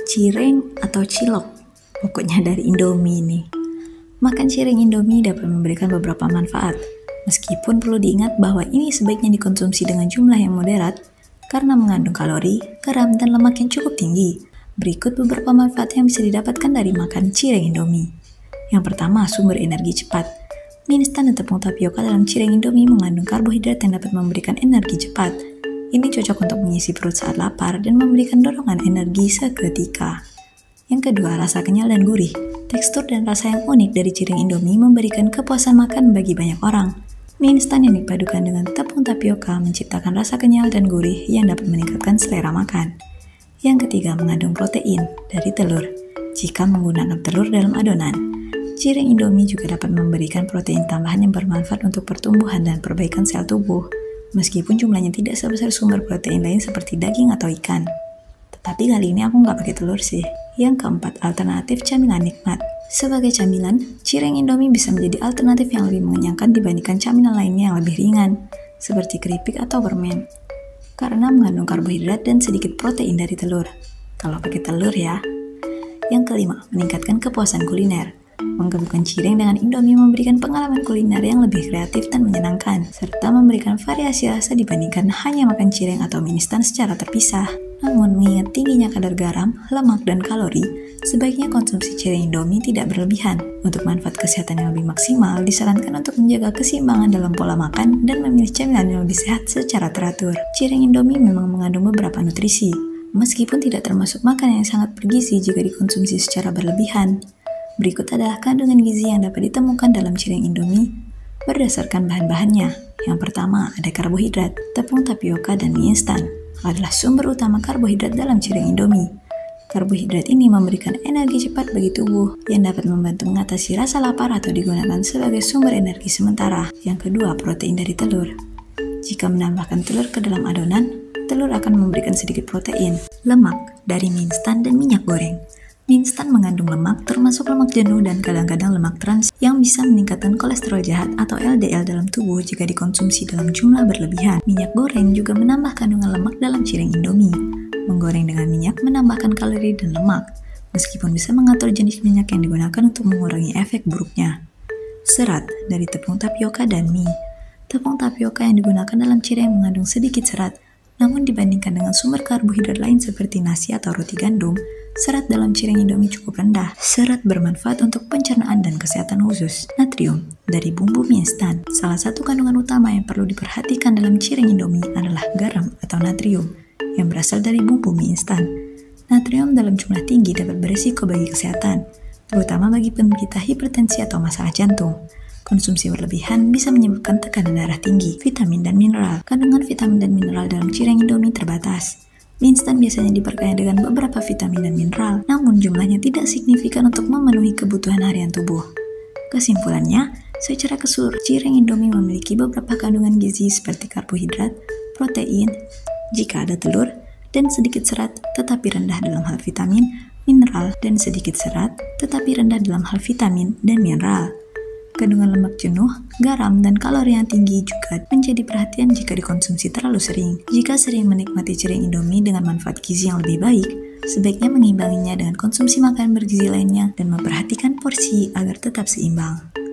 cireng atau cilok, pokoknya dari Indomie ini. Makan cireng Indomie dapat memberikan beberapa manfaat, meskipun perlu diingat bahwa ini sebaiknya dikonsumsi dengan jumlah yang moderat karena mengandung kalori, garam, dan lemak yang cukup tinggi. Berikut beberapa manfaat yang bisa didapatkan dari makan cireng Indomie. Yang pertama, sumber energi cepat. Mie instan dan tepung tapioka dalam cireng Indomie mengandung karbohidrat yang dapat memberikan energi cepat. Ini cocok untuk mengisi perut saat lapar dan memberikan dorongan energi seketika. Yang kedua, rasa kenyal dan gurih. Tekstur dan rasa yang unik dari cireng Indomie memberikan kepuasan makan bagi banyak orang. Mie instan yang dipadukan dengan tepung tapioka menciptakan rasa kenyal dan gurih yang dapat meningkatkan selera makan. Yang ketiga, mengandung protein dari telur. Jika menggunakan telur dalam adonan, cireng Indomie juga dapat memberikan protein tambahan yang bermanfaat untuk pertumbuhan dan perbaikan sel tubuh, meskipun jumlahnya tidak sebesar sumber protein lain seperti daging atau ikan. Tetapi kali ini aku nggak pakai telur sih. Yang keempat, alternatif camilan nikmat. Sebagai camilan, cireng Indomie bisa menjadi alternatif yang lebih mengenyangkan dibandingkan camilan lainnya yang lebih ringan, seperti keripik atau permen, karena mengandung karbohidrat dan sedikit protein dari telur. Kalau pakai telur ya. Yang kelima, meningkatkan kepuasan kuliner. Menggabungkan cireng dengan Indomie memberikan pengalaman kuliner yang lebih kreatif dan menyenangkan, serta memberikan variasi rasa dibandingkan hanya makan cireng atau mie instan secara terpisah. Namun, mengingat tingginya kadar garam, lemak, dan kalori, sebaiknya konsumsi cireng Indomie tidak berlebihan. Untuk manfaat kesehatan yang lebih maksimal, disarankan untuk menjaga keseimbangan dalam pola makan dan memilih camilan yang lebih sehat secara teratur. Cireng Indomie memang mengandung beberapa nutrisi, meskipun tidak termasuk makanan yang sangat bergizi jika dikonsumsi secara berlebihan. Berikut adalah kandungan gizi yang dapat ditemukan dalam cireng Indomie berdasarkan bahan-bahannya. Yang pertama, ada karbohidrat. Tepung tapioka dan mie instan adalah sumber utama karbohidrat dalam cireng Indomie. Karbohidrat ini memberikan energi cepat bagi tubuh yang dapat membantu mengatasi rasa lapar atau digunakan sebagai sumber energi sementara. Yang kedua, protein dari telur. Jika menambahkan telur ke dalam adonan, telur akan memberikan sedikit protein. Lemak dari mie instan dan minyak goreng. Mie instan mengandung lemak, termasuk lemak jenuh dan kadang-kadang lemak trans yang bisa meningkatkan kolesterol jahat atau LDL dalam tubuh jika dikonsumsi dalam jumlah berlebihan. Minyak goreng juga menambah kandungan lemak dalam cireng Indomie. Menggoreng dengan minyak menambahkan kalori dan lemak, meskipun bisa mengatur jenis minyak yang digunakan untuk mengurangi efek buruknya. Serat dari tepung tapioka dan mie. Tepung tapioka yang digunakan dalam cireng mengandung sedikit serat, namun dibandingkan dengan sumber karbohidrat lain seperti nasi atau roti gandum, serat dalam cireng Indomie cukup rendah. Serat bermanfaat untuk pencernaan dan kesehatan khusus. Natrium dari bumbu mie instan. Salah satu kandungan utama yang perlu diperhatikan dalam cireng Indomie adalah garam atau natrium yang berasal dari bumbu mie instan. Natrium dalam jumlah tinggi dapat berisiko bagi kesehatan, terutama bagi penderita hipertensi atau masalah jantung. Konsumsi berlebihan bisa menyebabkan tekanan darah tinggi. Vitamin dan mineral. Kandungan vitamin dan mineral dalam cireng Indomie terbatas. Mie instan biasanya diperkaya dengan beberapa vitamin dan mineral, namun jumlahnya tidak signifikan untuk memenuhi kebutuhan harian tubuh. Kesimpulannya, secara keseluruhan, cireng Indomie memiliki beberapa kandungan gizi seperti karbohidrat, protein, jika ada telur, dan sedikit serat tetapi rendah dalam hal vitamin, mineral, dan sedikit serat tetapi rendah dalam hal vitamin dan mineral. Kandungan lemak jenuh, garam, dan kalori yang tinggi juga menjadi perhatian jika dikonsumsi terlalu sering. Jika sering menikmati cireng Indomie dengan manfaat gizi yang lebih baik, sebaiknya mengimbanginya dengan konsumsi makanan bergizi lainnya dan memperhatikan porsi agar tetap seimbang.